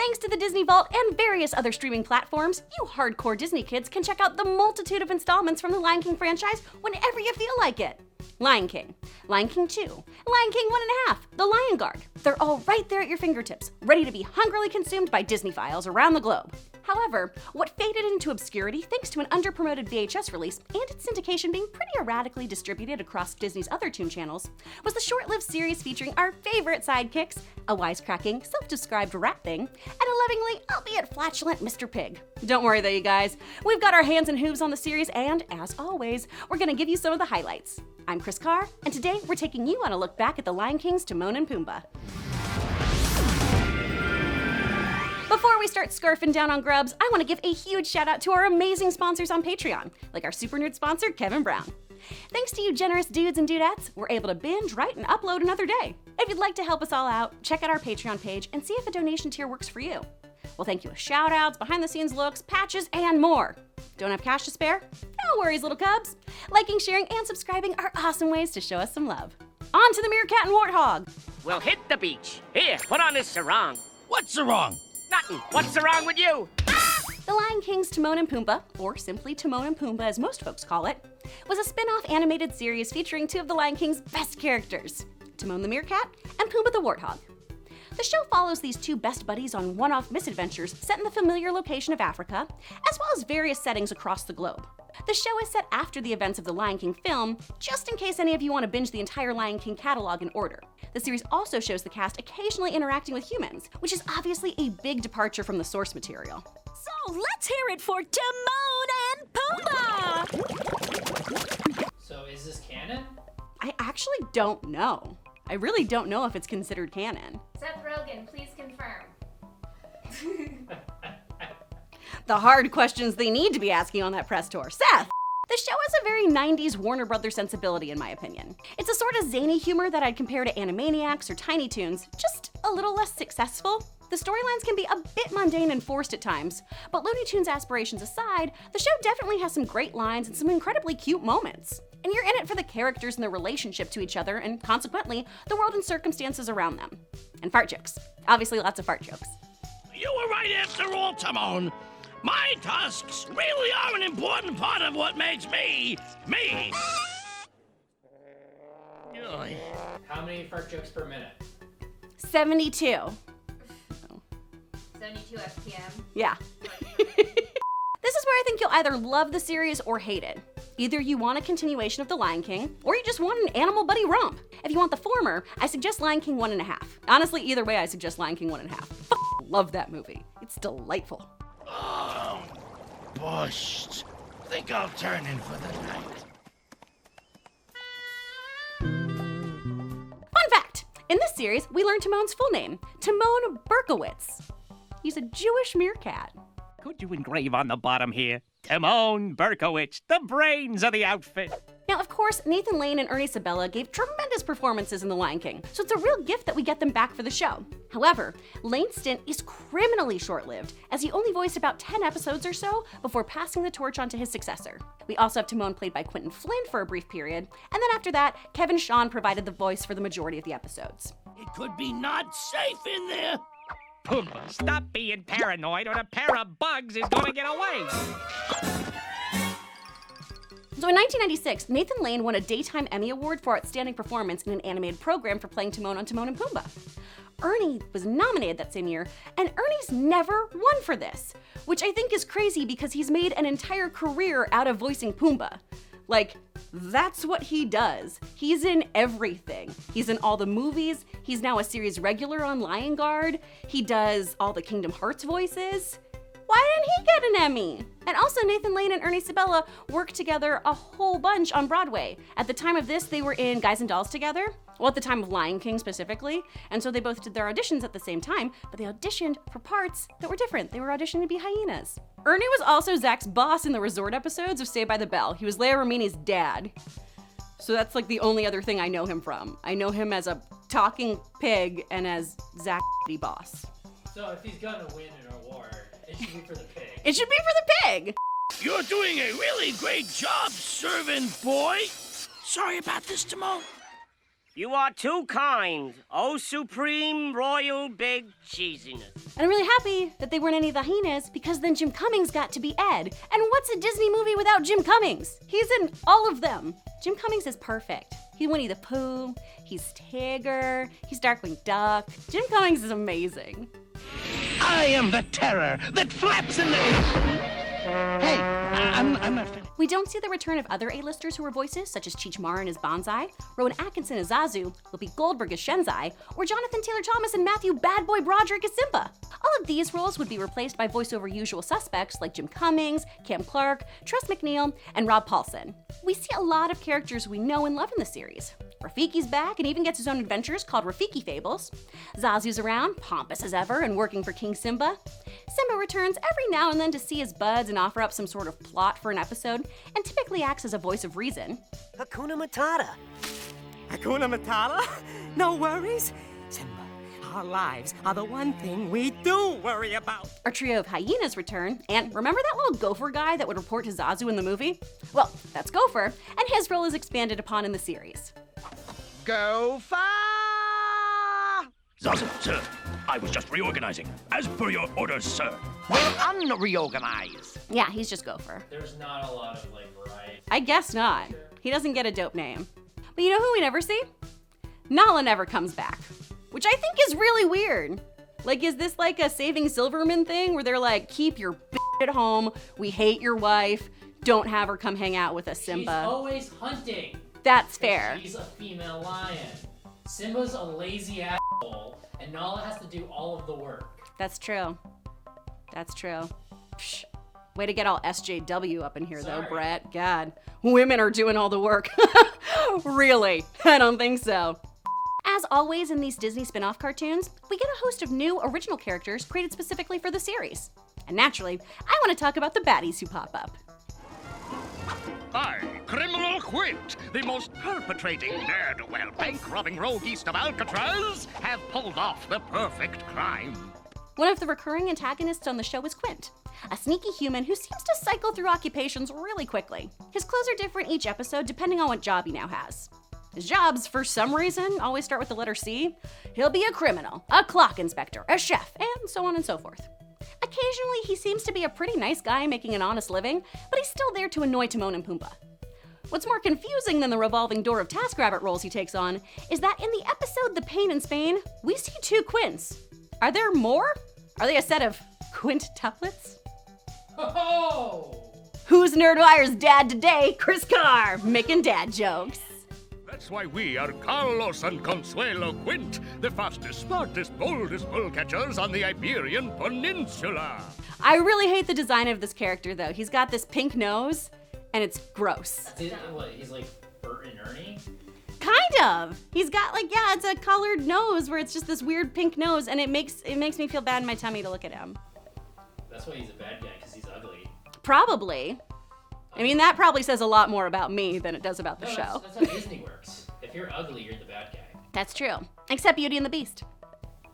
Thanks to the Disney Vault and various other streaming platforms, you hardcore Disney kids can check out the multitude of installments from the Lion King franchise whenever you feel like it. Lion King, Lion King 2, Lion King 1.5, The Lion Guard. They're all right there at your fingertips, ready to be hungrily consumed by Disney-philes around the globe. However, what faded into obscurity thanks to an underpromoted VHS release and its syndication being pretty erratically distributed across Disney's other Toon channels was the short-lived series featuring our favorite sidekicks, a wisecracking, self-described rat thing, and a lovingly, albeit flatulent Mr. Pig. Don't worry though, you guys. We've got our hands and hooves on the series and, as always, we're gonna give you some of the highlights. I'm Kris Carr, and today we're taking you on a look back at the Lion King's Timon and Pumbaa. Before we start scarfing down on grubs, I want to give a huge shout out to our amazing sponsors on Patreon, like our super nerd sponsor, Kevin Brown. Thanks to you generous dudes and dudettes, we're able to binge, write, and upload another day. If you'd like to help us all out, check out our Patreon page and see if a donation tier works for you. We'll thank you with shout outs, behind the scenes looks, patches, and more. Don't have cash to spare? No worries, little cubs. Liking, sharing, and subscribing are awesome ways to show us some love. On to the meerkat and warthog. We'll hit the beach. Here, put on this sarong. What's sarong? Nothing. What's wrong with you? The Lion King's Timon and Pumbaa, or simply Timon and Pumbaa as most folks call it, was a spin-off animated series featuring two of the Lion King's best characters, Timon the meerkat and Pumbaa the warthog. The show follows these two best buddies on one-off misadventures set in the familiar location of Africa, as well as various settings across the globe. The show is set after the events of the Lion King film, just in case any of you want to binge the entire Lion King catalog in order. The series also shows the cast occasionally interacting with humans, which is obviously a big departure from the source material. So let's hear it for Timon and Pumbaa! So is this canon? I actually don't know. I really don't know if it's considered canon. Seth Rogen, please confirm. The hard questions they need to be asking on that press tour. Seth! The show has a very 90s Warner Brothers sensibility, in my opinion. It's a sort of zany humor that I'd compare to Animaniacs or Tiny Toons, just a little less successful. The storylines can be a bit mundane and forced at times, but Looney Tunes aspirations aside, the show definitely has some great lines and some incredibly cute moments. And you're in it for the characters and their relationship to each other, and consequently, the world and circumstances around them. And fart jokes. Obviously, lots of fart jokes. You were right after all, Timon. My tusks really are an important part of what makes me, me. How many fart jokes per minute? 72. 72 FPM. Yeah. This is where I think you'll either love the series or hate it. Either you want a continuation of The Lion King, or you just want an animal buddy romp. If you want the former, I suggest Lion King 1.5. Honestly, either way, I suggest Lion King 1.5. Love that movie. It's delightful. Oh, bushed. Think I'll turn in for the night. Fun fact! In this series, we learn Timon's full name, Timon Berkowitz. He's a Jewish meerkat. Could you engrave on the bottom here? Timon Berkowitz, the brains of the outfit. Now, of course, Nathan Lane and Ernie Sabella gave tremendous performances in The Lion King, so it's a real gift that we get them back for the show. However, Lane's stint is criminally short-lived, as he only voiced about 10 episodes or so before passing the torch on to his successor. We also have Timon played by Quint for a brief period, and then after that, Kevin Shawn provided the voice for the majority of the episodes. It could be not safe in there. Pumbaa, stop being paranoid or a pair of bugs is gonna get away. So in 1996, Nathan Lane won a Daytime Emmy Award for Outstanding Performance in an Animated Program for playing Timon on Timon and Pumbaa. Ernie was nominated that same year, and Ernie's never won for this, which I think is crazy because he's made an entire career out of voicing Pumbaa. Like, that's what he does. He's in everything. He's in all the movies. He's now a series regular on Lion Guard. He does all the Kingdom Hearts voices. Why didn't he get an Emmy? And also, Nathan Lane and Ernie Sabella worked together a whole bunch on Broadway. At the time of this, they were in Guys and Dolls together. Well, at the time of Lion King specifically. And so they both did their auditions at the same time, but they auditioned for parts that were different. They were auditioning to be hyenas. Ernie was also Zach's boss in the resort episodes of Saved by the Bell. He was Leia Remini's dad. So that's like the only other thing I know him from. I know him as a talking pig and as Zach's boss. So if he's gonna win an award, it should be for the pig. It should be for the pig! You're doing a really great job, servant boy. Sorry about this, Timon. You are too kind. Oh, supreme royal big cheesiness. And I'm really happy that they weren't any of the hyenas because then Jim Cummings got to be Ed. And what's a Disney movie without Jim Cummings? He's in all of them. Jim Cummings is perfect. He's Winnie the Pooh, he's Tigger, he's Darkwing Duck. Jim Cummings is amazing. I am the terror that flaps in the... Hey, I'm not finished. We don't see the return of other A-listers who were voices, such as Cheech Marin as Bonsai, Rowan Atkinson as Zazu, Whoopi Goldberg as Shenzai, or Jonathan Taylor Thomas and Matthew Bad Boy Broderick as Simba. All of these roles would be replaced by voiceover usual suspects like Jim Cummings, Cam Clark, Tress MacNeille, and Rob Paulson. We see a lot of characters we know and love in the series. Rafiki's back and even gets his own adventures called Rafiki Fables. Zazu's around, pompous as ever, and working for King Simba. Simba returns every now and then to see his buds and offer up some sort of plot for an episode, and typically acts as a voice of reason. Hakuna Matata. Hakuna Matata? No worries? Simba, our lives are the one thing we do worry about. Our trio of hyenas return, and remember that little gopher guy that would report to Zazu in the movie? Well, that's Gopher, and his role is expanded upon in the series. Gopher! Zazu, sir, I was just reorganizing. As per your orders, sir. Well, unreorganized. Yeah, he's just Gopher. There's not a lot of variety. I guess not. He doesn't get a dope name. But you know who we never see? Nala never comes back, which I think is really weird. Like, is this like a Saving Silverman thing where they're like, keep your at home, we hate your wife, don't have her come hang out with us, Simba. She's always hunting. That's fair. She's a female lion. Simba's a lazy asshole, and Nala has to do all of the work. That's true. That's true. Psh. Way to get all SJW up in here, Sorry. though, Brett. God, women are doing all the work. Really? I don't think so. As always in these Disney spin-off cartoons, we get a host of new original characters created specifically for the series. And naturally, I want to talk about the baddies who pop up. I, Criminal Quint, the most perpetrating ne'er-do-well bank-robbing rogue east of Alcatraz, have pulled off the perfect crime. One of the recurring antagonists on the show is Quint, a sneaky human who seems to cycle through occupations really quickly. His clothes are different each episode depending on what job he now has. His jobs, for some reason, always start with the letter C. He'll be a criminal, a clock inspector, a chef, and so on and so forth. Occasionally, he seems to be a pretty nice guy making an honest living, but he's still there to annoy Timon and Pumbaa. What's more confusing than the revolving door of TaskRabbit roles he takes on is that in the episode The Pain in Spain, we see two Quints. Are there more? Are they a set of quintuplets? Oh! Who's NerdWire's dad today? Kris Carr, making dad jokes. That's why we are Carlos and Consuelo Quint, the fastest, smartest, boldest bull catchers on the Iberian Peninsula. I really hate the design of this character, though. He's got this pink nose, and it's gross. What, he's like Bert and Ernie? Kind of. He's got it's a colored nose where it's just this weird pink nose, and it makes me feel bad in my tummy to look at him. That's why he's a bad guy, because he's ugly. Probably. I mean, that probably says a lot more about me than it does about the show. That's how Disney works. If you're ugly, you're the bad guy. That's true. Except Beauty and the Beast.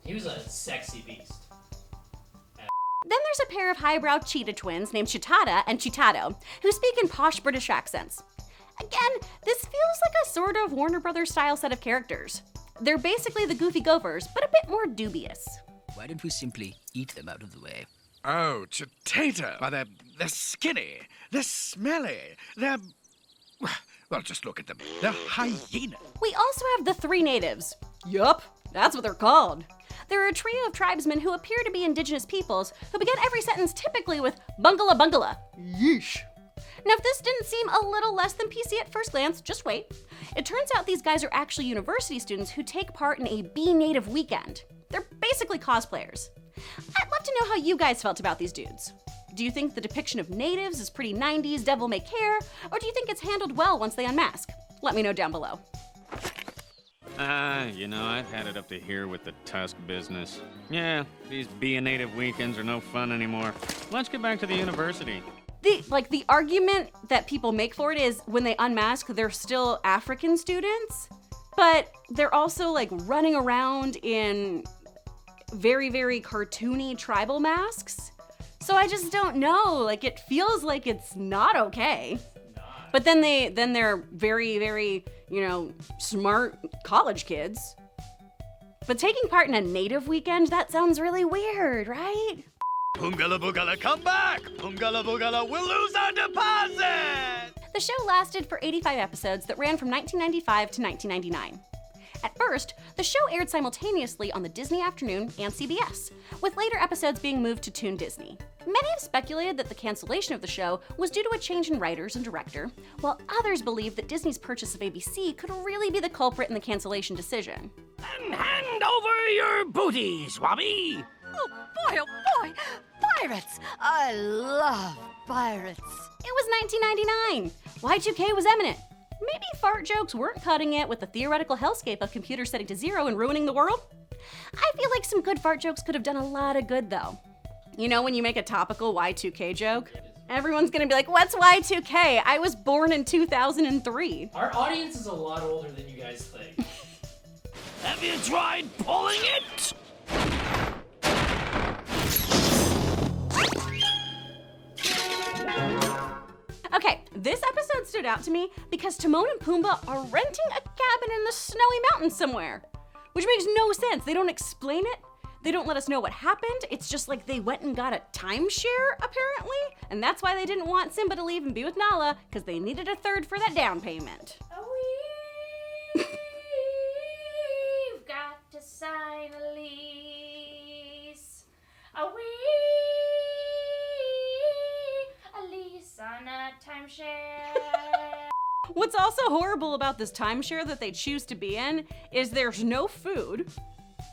He was a sexy beast. Then there's a pair of highbrow cheetah twins named Chitada and Chitado, who speak in posh British accents. Again, this feels like a sort of Warner Brothers style set of characters. They're basically the Goofy Gophers, but a bit more dubious. Why don't we simply eat them out of the way? Oh, Chitata. Why, they're skinny, they're smelly, they're... Well, just look at them. They're hyenas. We also have the three natives. Yup, that's what they're called. They're a trio of tribesmen who appear to be indigenous peoples who begin every sentence typically with bungala bungala. Yeesh. Now, if this didn't seem a little less than PC at first glance, just wait. It turns out these guys are actually university students who take part in a Be Native weekend. They're basically cosplayers. I'd love to know how you guys felt about these dudes. Do you think the depiction of natives is pretty 90s devil may care, or do you think it's handled well once they unmask? Let me know down below. I've had it up to here with the tusk business. Yeah, these Be a Native weekends are no fun anymore. Let's get back to the university. The argument that people make for it is when they unmask, they're still African students, but they're also running around in very, very cartoony tribal masks. So I just don't know. It feels like it's not okay. But then they're very, very, smart college kids. But taking part in a native weekend, that sounds really weird, right? Poongala boogala, come back! Poongala boogala, we'll lose our deposit! The show lasted for 85 episodes that ran from 1995 to 1999. At first, the show aired simultaneously on the Disney Afternoon and CBS, with later episodes being moved to Toon Disney. Many have speculated that the cancellation of the show was due to a change in writers and director, while others believe that Disney's purchase of ABC could really be the culprit in the cancellation decision. And hand over your booty, Swabby! Oh boy, pirates! I love pirates. It was 1999. Y2K was imminent. Maybe fart jokes weren't cutting it with the theoretical hellscape of computers setting to zero and ruining the world? I feel like some good fart jokes could have done a lot of good, though. You know when you make a topical Y2K joke? Everyone's gonna be like, what's Y2K? I was born in 2003. Our audience is a lot older than you guys think. Have you tried pulling it? Okay, this episode stood out to me because Timon and Pumbaa are renting a cabin in the snowy mountains somewhere, which makes no sense. They don't explain it. They don't let us know what happened. It's just like they went and got a timeshare, apparently, and that's why they didn't want Simba to leave and be with Nala, because they needed a third for that down payment. We've got to sign a lease. A lease on a timeshare. What's also horrible about this timeshare that they choose to be in is there's no food,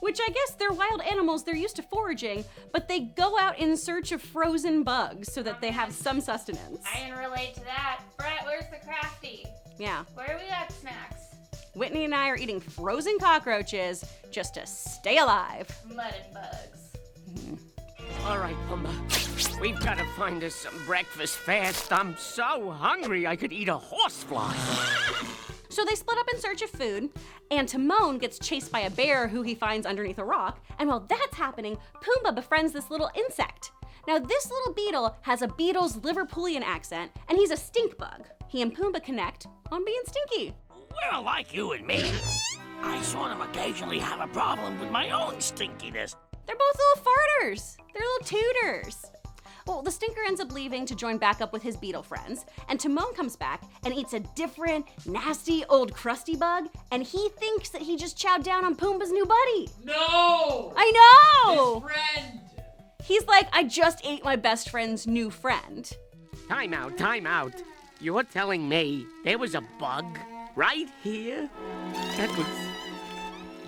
which I guess they're wild animals, they're used to foraging, but they go out in search of frozen bugs so that they have some sustenance. I can relate to that. Brett, where's the crafty? Yeah. Where we got snacks? Whitney and I are eating frozen cockroaches just to stay alive. Mudded bugs. All right, Pumbaa. We've got to find us some breakfast fast. I'm so hungry I could eat a horsefly. So they split up in search of food, and Timon gets chased by a bear who he finds underneath a rock, and while that's happening, Pumbaa befriends this little insect. Now this little beetle has a beetle's Liverpoolian accent, and he's a stink bug. He and Pumbaa connect on being stinky. We're like you and me. I sort of occasionally have a problem with my own stinkiness. They're both little farters. They're little tutors. Well, the stinker ends up leaving to join back up with his beetle friends, and Timon comes back and eats a different, nasty, old crusty bug, and he thinks that he just chowed down on Pumbaa's new buddy. No! I know! His friend! He's like, I just ate my best friend's new friend. Time out. You're telling me there was a bug right here that was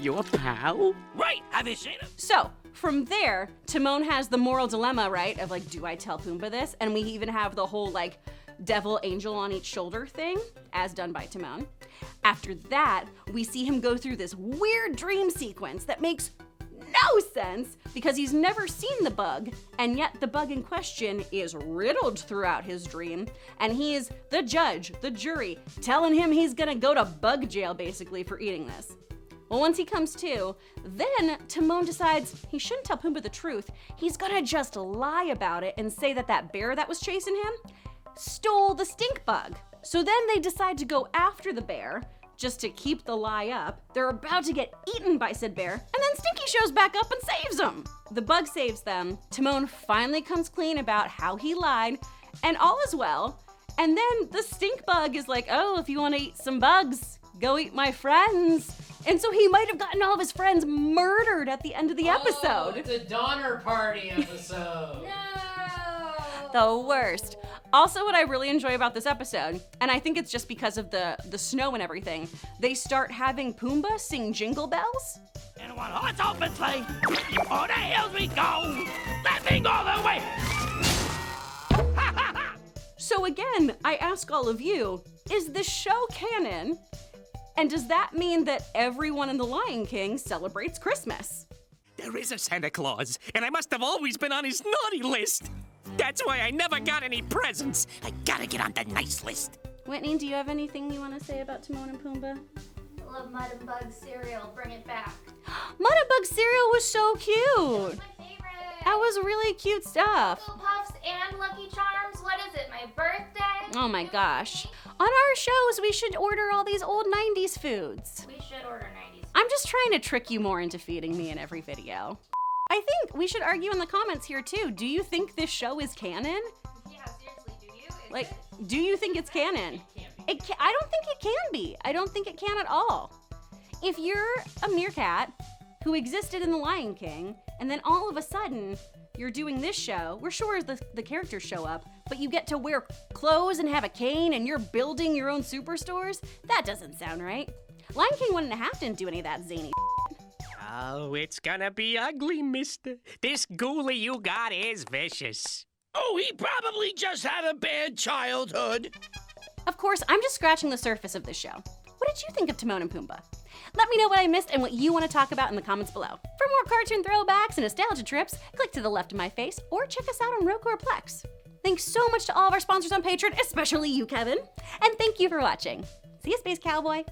your pal? Right, have you seen him? So, from there, Timon has the moral dilemma, right, of like, do I tell Pumbaa this? And we even have the whole like devil angel on each shoulder thing, as done by Timon. After that, we see him go through this weird dream sequence that makes no sense because he's never seen the bug, and yet the bug in question is riddled throughout his dream, and he is the judge, the jury, telling him he's gonna go to bug jail basically for eating this. Well, once he comes to, then Timon decides he shouldn't tell Pumbaa the truth. He's gonna just lie about it and say that that bear that was chasing him stole the stink bug. So then they decide to go after the bear just to keep the lie up. They're about to get eaten by said bear, and then Stinky shows back up and saves them. The bug saves them. Timon finally comes clean about how he lied, and all is well. And then the stink bug is like, oh, if you want to eat some bugs, go eat my friends. And so he might have gotten all of his friends murdered at the end of the episode. It's a Donner Party episode. The worst. Also, what I really enjoy about this episode, and I think it's just because of the snow and everything, they start having Pumbaa sing Jingle Bells. And when hearts open sleigh, on the hills we go, laughing all the way. So again, I ask all of you, is this show canon? And does that mean that everyone in The Lion King celebrates Christmas? There is a Santa Claus, and I must have always been on his naughty list. That's why I never got any presents. I gotta get on the nice list. Whitney, do you have anything you want to say about Timon and Pumbaa? I love Mud and Bug cereal. Bring it back. Mud and Bug cereal was so cute. That's my favorite. That was really cute stuff. Little Puffs and Lucky Charms. What is it? My birthday? Oh my gosh. On our shows, we should order all these old 90s foods. We should order 90s. I'm just trying to trick you more into feeding me in every video. I think we should argue in the comments here too. Do you think this show is canon? Yeah, seriously, do you? Like, do you think it's canon? I don't think it can be. I don't think it can at all. If you're a meerkat who existed in The Lion King, and then all of a sudden you're doing this show, we're sure the characters show up, but you get to wear clothes and have a cane and you're building your own superstores? That doesn't sound right. Lion King 1.5 didn't do any of that zany. Oh, it's gonna be ugly, mister. This ghoulie you got is vicious. Oh, he probably just had a bad childhood. Of course, I'm just scratching the surface of this show. What did you think of Timon and Pumbaa? Let me know what I missed and what you want to talk about in the comments below. For more cartoon throwbacks and nostalgia trips, click to the left of my face or check us out on Roku or Plex. Thanks so much to all of our sponsors on Patreon, especially you, Kevin. And thank you for watching. See you, Space Cowboy.